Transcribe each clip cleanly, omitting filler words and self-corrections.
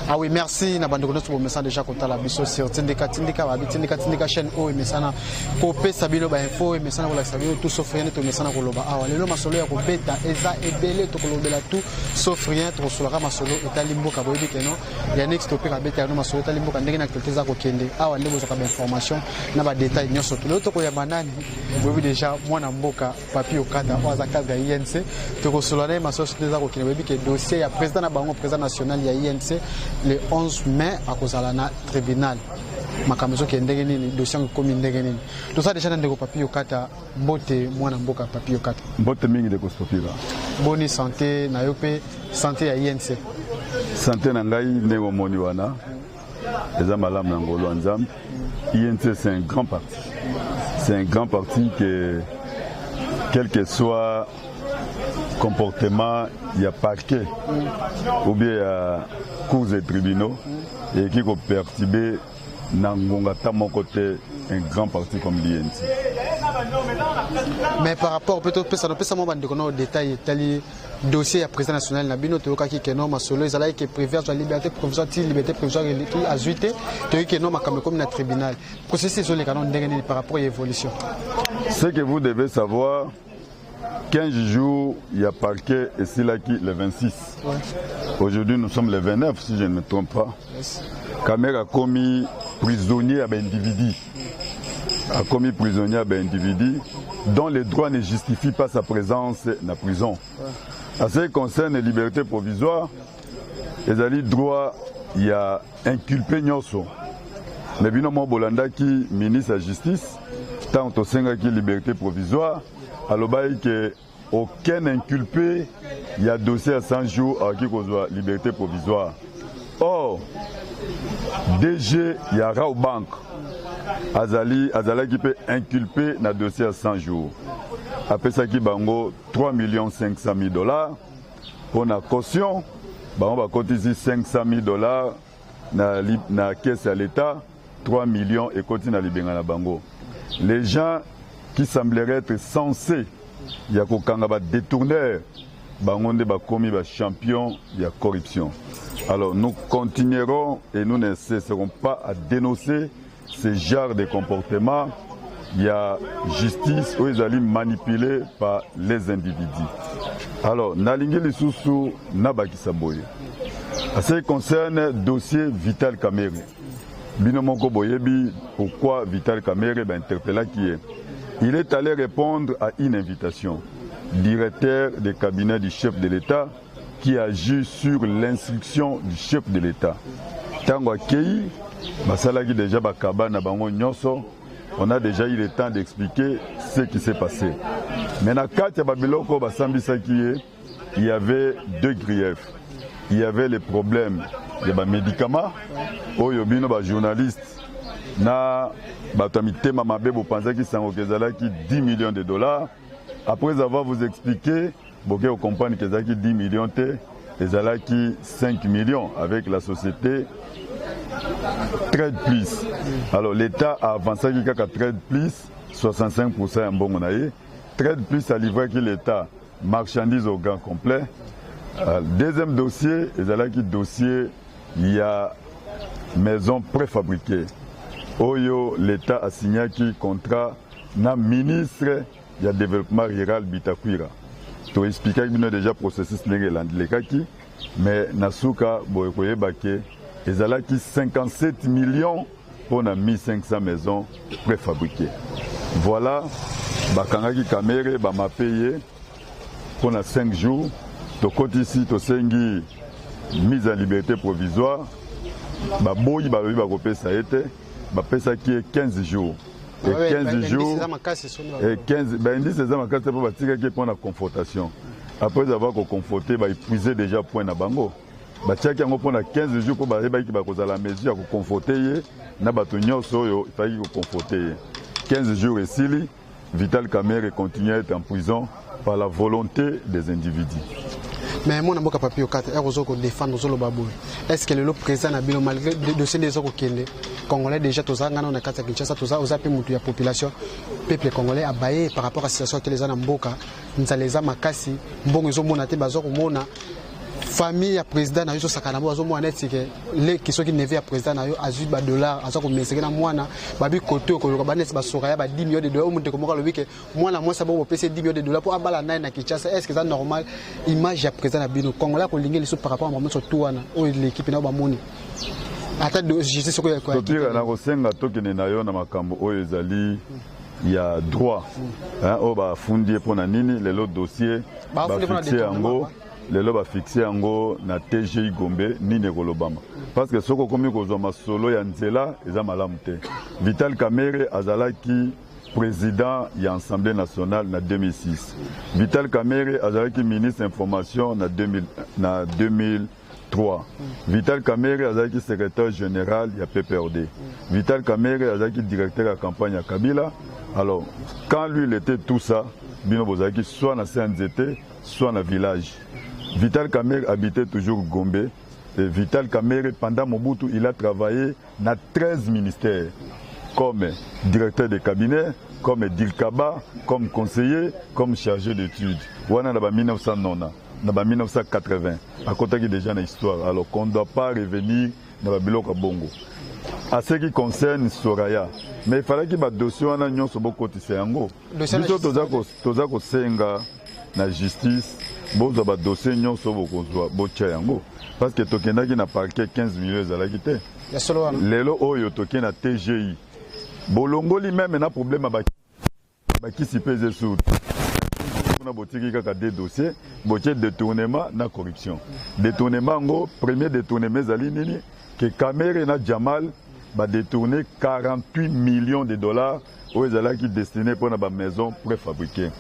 Ah oui, merci. Na bande connaître message déjà contre la biso sur Tindika chaîne o mesana kopé sabilo ba info mesana ko la sabilo tout sauf rien to mesana ko loba awa lelo masolo ya ko beta eza ebele to ko lobela tout sauf rien to solaka masolo etalimbo ka boyebi keno ya next topic ka beta no masolo etalimbo ka ndenge na activité za ko kende awa ndebo zo ka ba information na ba détail nyoso to lelo to ko ya banani boyebi déjà mwana mboka papi okata oza kadra INC to ko solana masolo za ko kende boyebi ke dossier ya président na bango président national ya INC le 11 mai à cause de la tribunal. Makamezo qui est ndegeni dossier comme ndegeni. Tout ça déjà ndeko papi okata mbote mwana mboka papi okata. Mbote mingi de kostopira. Boni santé na yope santé ya INC. Santé na ngai ndeko moni wana. Eza malam na ngolo nzambe. INC c'est un grand parti. C'est un grand parti que quel que soit comportement, il y a parquet ou bien il y a cours et tribunaux et qui peut perturber dans mon côté un grand parti comme l'INC. Mais par rapport peut-être ça ne peut pas nous détail tel dossier à président national Nabino Toyoka qui est non masolo ils allaient qui prévient la liberté provisoire qui azuité qui est non comme na tribunal processus sur les canons par rapport à l'évolution. Ce que vous devez savoir 15 jours, il y a parquet et c'est là qui le 26. Ouais. Aujourd'hui, nous sommes le 29, si je ne me trompe pas. Yes. Kamer a commis prisonnier à un individu. A commis prisonnier à un individu dont les droits ne justifient pas sa présence dans la prison. Ouais. À ce qui concerne les libertés provisoires, les alliés droits, il y a inculpé Nyoso. Mais bien mon Bolanda qui ministre de la Justice, tant au sein qui liberté provisoire, alors que aucun inculpé, il y a dossier à 100 jours à qui cause liberté provisoire. Or, DG, il y a Rao Bank, Azali qui peut inculper dans dossier à 100 jours. Après ça, qui bango 3 500 000 $. Pour la caution, on va cotiser 500 000 $ dans la caisse à l'État, 3 millions et continue à libérer la bango. Les gens qui sembleraient être censés, il y a des détourneurs, bangonde commis champion, il y a corruption. Alors nous continuerons et nous ne cesserons pas à dénoncer ce genre de comportement. Il y a justice où ils allaient manipuler par les individus. Alors, Nalingi Lissousou Nabaki Saboye. À ce qui concerne le dossier Vital Kamerhe, Binomoko Boyebi, pourquoi Vital Kamerhe interpellé qui est? Il est allé répondre à une invitation. Directeur du cabinet du chef de l'État qui agit sur l'instruction du chef de l'État. Tango Akei, Basalagi déjà Bakaba Nabango Nyoso, on a déjà eu le temps d'expliquer ce qui s'est passé. Mais dans Katia Babiloko Basambisa il y avait deux griefs. Il y avait les problèmes des médicaments, où il y a des journalistes, na batamite mamabe vous pensez qu'ils sont qui 10 millions de $. Après avoir vous expliqué, vous comprenez que c'est 10 millions et qui 5 millions avec la société Trade Plus. Alors l'État a avancé qu'il y a Trade Plus 65% en bon monaï. Trade Plus a livré que l'État marchandise au grand complet. Deuxième dossier, dossier, il y a maison préfabriquée. Oyo, l'État a signé un contrat na ministre du développement rural Bitakwira. Tu expliques qu'il y a déjà processus négatif, mais Nasuka Boyokoye Baké, ils ont 57 millions pour 1500 maisons préfabriquées. Voilà, Bakangaki Kamerhe m'a payé pour 5 jours. Tu côté ici, tu as mise en liberté provisoire. Baboyi Barobi Bakopé ça a été. Ça qui est 15 jours. Et 15 jours. Et 15 c'est pour la confrontation. Après avoir confronté, il puisait déjà point à Bango. Il y a 15 jours pour la mesure pour confronter. Il fallait confronter. 15 jours ici, Vital Kamerhe continue à être en prison par la volonté des individus. Mais moi, je papier au 4 heures défendre le babou. Est-ce que le président a bien malgré le dossier des autres Congolais déjà tous ça, on a 4 Kinshasa, tout ça, aux appels de la population, peuple congolais a baillé par rapport à la situation que les gens ont Mboka, nous allons les amakasi, bon ils ont monaté bazor mona famille ya président na yo sakana mo azo mwana tike le kiso ki neve ya président na yo azu ba dollar azo ko meseke na mwana babi koto ko loka banesi ba soka ba 10 millions de dollars omuntu ko moka lobike mwana moi ça bo pese 10 millions de dollars pour abala na na Kinshasa. Est-ce que ça normal image ya président na bino Congolais ko lingeli so par rapport à maman so tuana o l'équipe na ba moni ata de justice ko ya ko topira na ko senga tokene na yo na makambo oyo ezali ya droit hein o ba fundi pona nini lelo dossier ba fixé yango lelo ba fixé yango na TGI Gombe nini kolobama parce que soko komi kozwa masolo ya nzela eza malamu te. Vital Kamerhe azalaki président ya Assemblée nationale na 2006. Vital Kamerhe azalaki ministre information na 2003. Vital Kamerhe azalaki secrétaire général ya PPRD. Vital Kamerhe azalaki directeur de campagne à Kabila. Alors, quand lui il était tout ça, bino bozalaki soit na CNZT, soit na village. Vital Kamerhe habitait toujours Gombe. Et Vital Kamerhe, pendant Mobutu, il a travaillé dans 13 ministères, comme directeur de cabinet, comme Dilkaba, comme conseiller, comme chargé d'études. On a 1990, 1980, à côté qui déjà une histoire. Alors qu'on ne doit pas revenir dans la Biloka Bongo. À ce qui concerne Soraya, mais il fallait que le dossier soit un peu plus grand. Tozako senga na justice, bozo ba dossier nyonso bokozwa bocha yango parce que tokendaki na parquet 15 millions ezalaki te. Lelo oyo tokena TGI. Bolongoli même na problème ba kisi pese sur. On a botiki kaka des dossiers, boche détournement na corruption. Détournement ngo premier détournement ezali nini que Kamerhe na Jamal ba détourner 48 millions de dollars aux qui destiné pour la maison préfabriquée.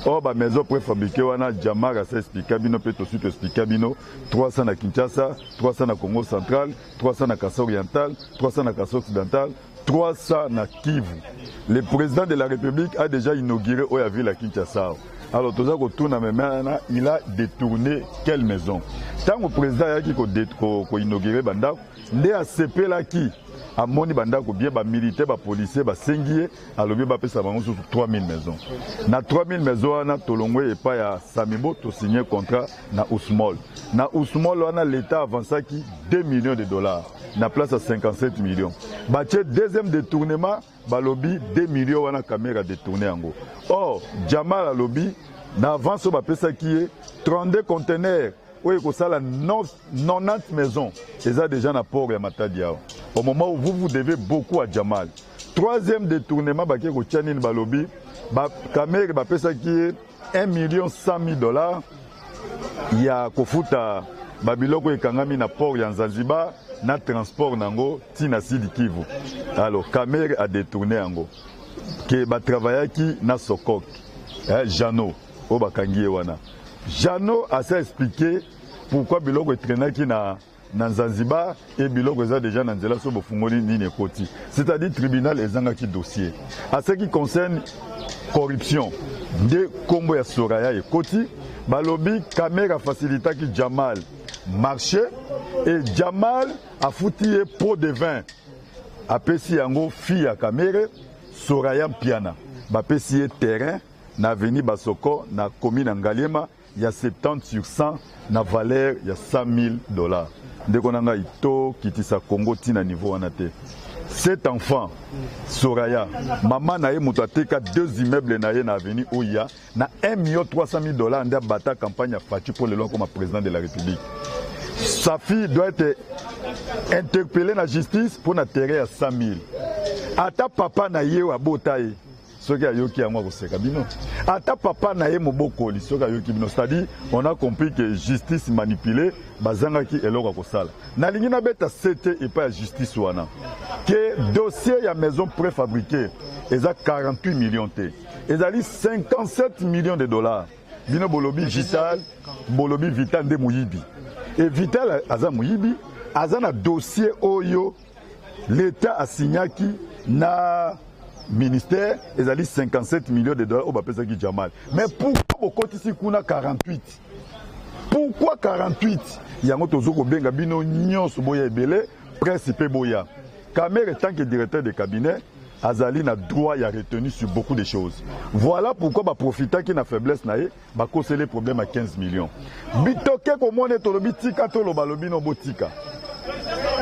Or, la maison préfabriquée, on a Jamal à s'expliquer, bino peut aussi expliquer bino 300 à Kinshasa, 300 à Congo central, 300 à Kassa oriental, 300 à Kassa occidental, 300 à Kivu. Le président de la République a déjà inauguré la ville à Kinshasa. Alors, tout ça, il a détourné quelle maison? Tant que le président a inauguré Banda, il a CP là qui a moni banda ko bien ba militaire ba policier ba sengier alobi ba pesa bango sur 3000 maisons. Na 3000 maisons na tolongwe et pas ya Samibo to signer contrat na Ousmol. Na Ousmol on a l'état avancé qui 2 millions de dollars. Na place à 57 millions. Ba deuxième détournement ba lobby 2 millions wana caméra détourné ango. Or Jamal alobi na avance ba pesa qui est 32 conteneurs. Oui, il y a 90 maisons. Et ça déjà dans le port de Matadi. Au moment où vous devez beaucoup à Jamal. Troisième détournement, il y a Balobi. Kamerhe, qui est 1 100 000 $. Il y a Kofuta, Babiloko et Kangami na port de Zanzibar, na transport nango, Tina Sidi Kivu. Alors, Kamerhe a détourné ango. Qui va travailler qui na Sokok. Jano, au Bakangi wana. Jano a expliqué pourquoi Biloko est traîné qui na Zanzibar et Biloko est déjà dans Nzela so bofungoli ni nekoti. C'est-à-dire tribunal ezanga qui dossier. À ce qui concerne corruption, de Kombo ya Soraya et Koti, balobi Kamerhe a facilité qui Jamal marché et Jamal a foutu pot de vin. A pesi yango fille à Kamerhe, Soraya Piana. Ba pesi terrain na avenue Basoko na commune Ngaliema. Il y a 70 sur 100 na valeur, il y a 100 000 $. Dès qu'on a ito kitisa Congo tina niveau anate. Cet enfant, Soraya, maman na ye mutateka 2 immeubles na ye na avenue Oya, na 1 300 000 $, nda bata campagne à Fati pour le long comme président de la République. Sa fille doit être interpellée dans la justice pour na terre à 100 000. Ata papa na ye wa botaye. C'est-à-dire, on a compris que justice manipulée, bazangaki eloko kosala. Na lingi na beta c'était et pas justice wana. Que dossier ya maison préfabriquée, eza 48 millions T. Ezali 57 millions de $. Bino bolobi Vital, bolobi Vital de Mouyibi. Et Vital aza Mouyibi, aza na dossier oyo l'État a signé qui na ministère, ils ont 57 millions de $. Au Bapesa qui Jamal. Mais pourquoi au côté ici qu'on a 48? Pourquoi 48? Il y a un autre qui benga bino nyon soboya ebele, principe boya. Kamerhe tant que directeur de cabinet, Azali n'a droit y a retenu sur beaucoup de choses. Voilà pourquoi bah profiter qui n'a faiblesse naé bah causer les problèmes à 15 millions. Bitoke comme on est au lobby tika to lo balobi no botika.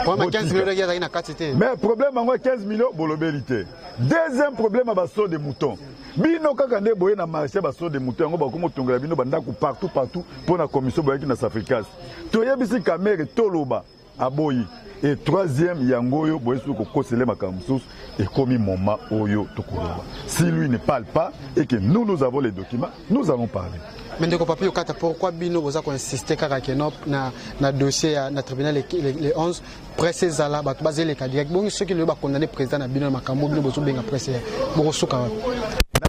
Problème 15 millions de gars na quantité. Mais problème en 15 millions bolobélité. Deuxième problème à basso de moutons. Bino kaka nde boye na marché basso de moutons ngo ba komo tongela bino banda ku partout pour la commission boye qui na s'africaise. Toyebisi kamere toloba aboyi. Et troisième, Yangoyo, et comme moment Oyo Tokoroba. Si lui ne parle pas et que nous avons les documents, nous allons parler. Mais pourquoi Bino vous a insisté na dossier na tribunal les 11 presse Zala basé les cas direct. Bon ceux qui le condamné président na Bino Makambo Bino bozo benga presse. Bon souka.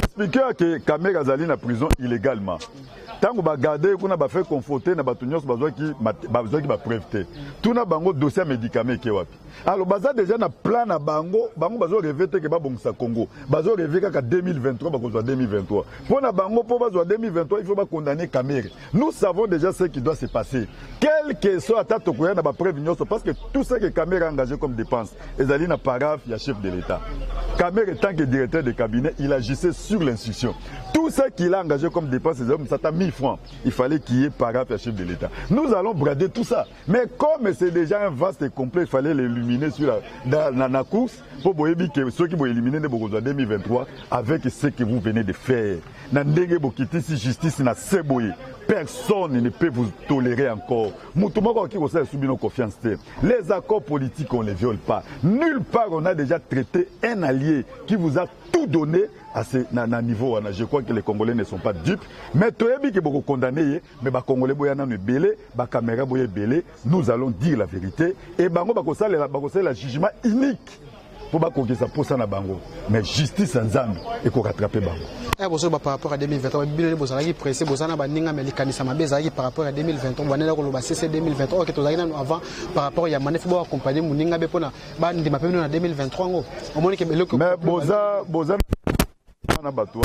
Expliquer que Kamera Zali na prison illégalement. Tant que garder qu'on a fait conforter na batunios besoin qui va preuve tout na bango dossier médicament qui wapi alors baza déjà na plan na bango bazo rêver que ba bongisa Congo bazo rêver qu'à 2023 ba ko 2023 pour na bango pour bazo 2023 il faut ba condamner Kamere. Nous savons déjà ce qui doit se passer quel que soit attaque to na ba preuve nyonso parce que tout ce que Kamere a engagé comme dépense ezali na paraphe ya chef de l'État. Kamere tant que directeur de cabinet il agissait sur l'instruction. Tout ce qu'il a engagé comme dépense ça t'a 1000 francs. Il fallait qu'il y ait paraphe à chef de l'État. Nous allons brader tout ça. Mais comme c'est déjà un vaste et complet, il fallait l'éliminer sur la course pour que ceux qui vont éliminer de 2023 avec ce que vous venez de faire. Justice personne ne peut vous tolérer encore. Les accords politiques, on ne les viole pas. Nulle part, on a déjà traité un allié qui vous a tout donné à ce niveau. Je crois que les Congolais ne sont pas dupes. Mais nous allons dire la vérité. Et le jugement unique. Pour que ça pose na bango mais justice en Zambie et qu'on rattrape bango par rapport à 2023 bino vous allez pressé vous allez baninga mais likanisa mabeza par rapport à 2023 banela ko loba CC 2023 que tozali nanu avant par rapport ya manef bo accompagner muninga be pona ba ndima pe na 2023 ngo omoni ke beloko mais boza na bato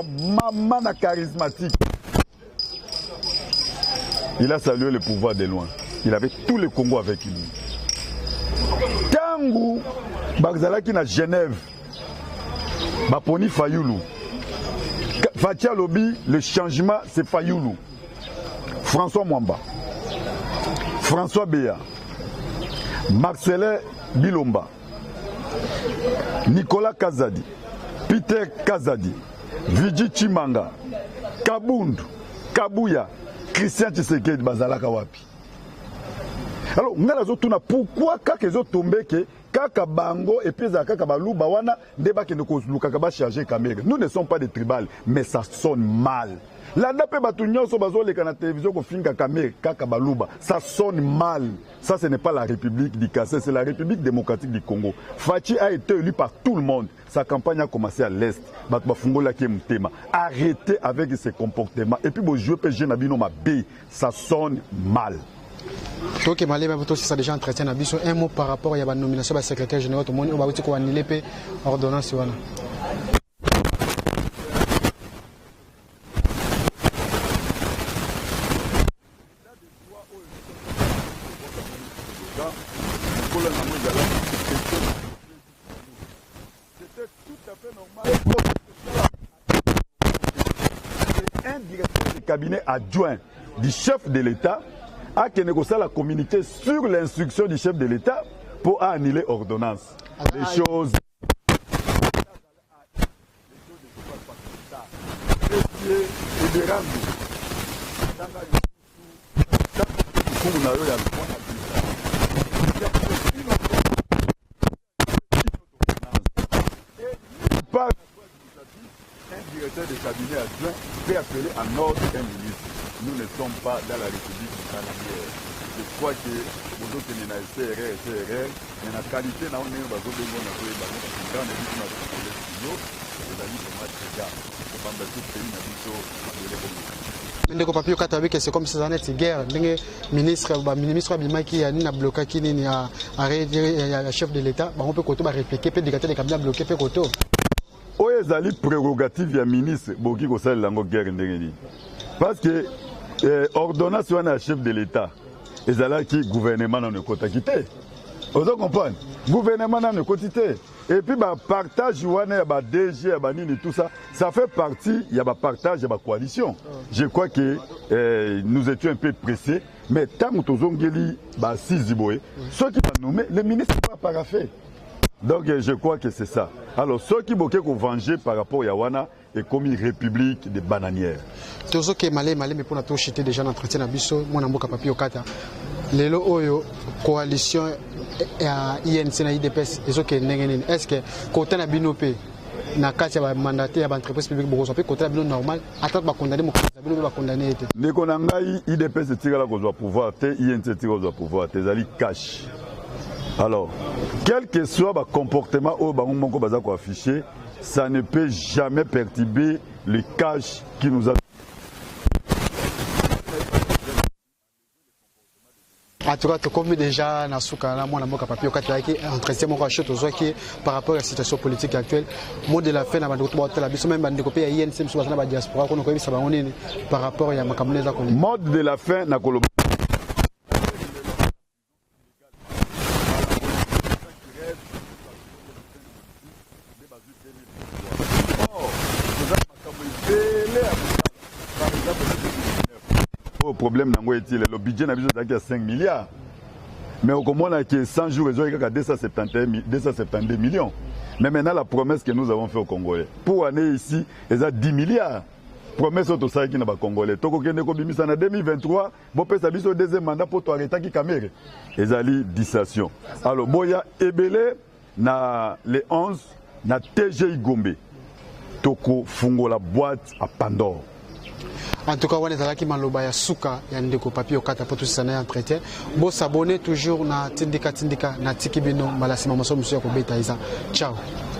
maman charismatique. Il a salué le pouvoir de loin. Il avait tout le Congo avec lui. Tangu Bagzalaki na Genève, Baponi Fayoulou. Fatia Lobi, le changement c'est Fayoulou. François Mwamba, François Béa, Marcelin Bilomba, Nicolas Kazadi, Peter Kazadi, Vigi Chimanga, Kabundu, Kabuya, Christian Tshisekedi bazalaka wapi. Alors, pourquoi quand ils ont tombé que kaka bango et puis kaka baluba wana ndeba ke ndeko lukaka ba charger caméra. Nous ne sommes pas des tribales, mais ça sonne mal. La dape batu nyonso bazo leka na télévision ko finga caméra kaka baluba, ça sonne mal. Ça ce n'est pas la République du Kassai, c'est la République démocratique du Congo. Fachi a été élu par tout le monde. Sa campagne a commencé à l'est. Arrêtez avec ces comportements. Et puis, bon, je peux jouer Nabino Mabé. Ça sonne mal. Ok, Malé, mais ça déjà entretien un mot par rapport à la nomination du secrétaire général. Tout le monde va dire qu'on va annuler l'ordonnance. C'était tout à fait normal. Un directeur de cabinet adjoint du chef de l'État a négocié la communiqué sur l'instruction du chef de l'État pour annuler l'ordonnance. Les choses. Un directeur de cabinet adjoint peut appeler en ordre un ministre. Nous ne sommes pas dans la République du Canada. Je crois que vous autres, vous avez SRR, mais la qualité, nous avons ndeko papier kata que c'est comme ça net guerre ndenge ministre bimaki ya nina bloqué kini ni a chef de l'état ba on peut koto ba répliquer peut dégater les cabinets bloqués peut koto oyo ezali prérogative ya ministre boki ko salela ngo guerre ndenge ni parce que ordonnance wana ya chef de l'état ezalaki gouvernement na ne kotaki te ozo comprendre gouvernement na ne koti te. Et puis, bah, partage, bah, DG, bah, tout ça, ça fait partie, il y a bah, partage, il y a bah, coalition. Je crois que nous étions un peu pressés, mais tant que nous avons bah, Ziboé, ceux qui vont nommer, le ministre n'a pas paraffé. Donc, je crois que c'est ça. Alors, ceux qui vont venger par rapport à Yawana est comme une république de bananières. Tous ceux qui sont malais, mais pour nous acheter déjà l'entretien à Bisso, moi, je suis papier au Kata. Lelo oyo coalition ya INC na IDPS ezoke ndenge nini est-ce que côté na bino pe na kati ya mandaté ya entreprise publique boko sope côté na bino normal attendre ba condamner mo bino ba condamner ete ndeko na ngai IDPS etikala kozwa pouvoir te INC etikala kozwa pouvoir te ezali cash. Alors quel que soit ba comportement au bango moko baza ko afficher ça ne peut jamais perturber le cash qui nous a. En tout cas, comme déjà Nasuka, moi, je suis papier entretien par rapport à la situation politique actuelle. Mot de la fin, même INC, diaspora, par rapport à mode de la fin, problème le budget n'a besoin de 5 milliards. Mais au moins, 100 jours, ils ont 272 millions. Mais maintenant, la promesse que nous avons fait aux Congolais, pour l'année ici, ils ont 10 milliards. Promesse au Tosa qui n'a pas Congolais. Toko Kende Kobimisa en 2023, Bopé Sabiso deuxième mandat pour arrêter qui Kamere. Ils ont dit dissation. Alors, Boya Ebele, na les 11, na TGI Gombe. Toko Fungo la boîte à Pandore. En tout cas, on est là qui maloba ya suka ya ndeko papier okata pour tout ça na entretien. Bon s'abonner toujours na tindika na tikibino malasima maso monsieur ko beta isa. Ciao.